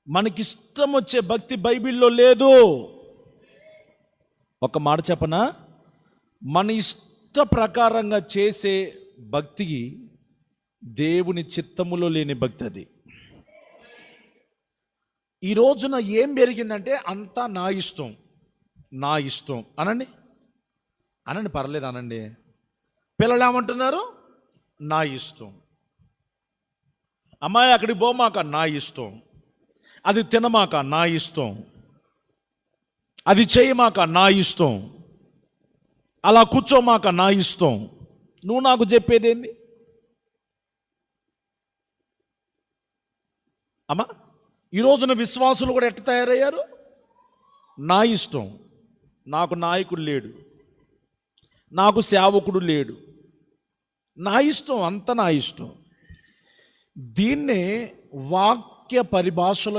మనకిష్టం వచ్చే భక్తి బైబిల్లో లేదు. ఒక మాట చెప్పనా, మన ఇష్ట ప్రకారంగా చేసే భక్తికి దేవుని చిత్తములో లేని భక్తి అది. ఈ రోజున ఏం పెరిగిందంటే అంతా నా ఇష్టం నా ఇష్టం అనండి అనండి పర్లేదు అనండి. పిల్లలు ఏమంటున్నారు? నా ఇష్టం. అమ్మాయి అక్కడికి పోమాక నా ఇష్టం, అది తినమాక నా ఇష్టం, అది చేయమాక నా ఇష్టం, అలా కూర్చోమాక నా ఇష్టం. నువ్వు నాకు చెప్పేదేంది అమ్మా? ఈ రోజున విశ్వాసులు కూడా ఎట్ట తయారయ్యారు? నా ఇష్టం. నాకు నాయకుడు లేడు, నాకు సేవకుడు లేడు, నా ఇష్టం, అంత నా ఇష్టం. దీన్నే వాక్య పరిభాషలో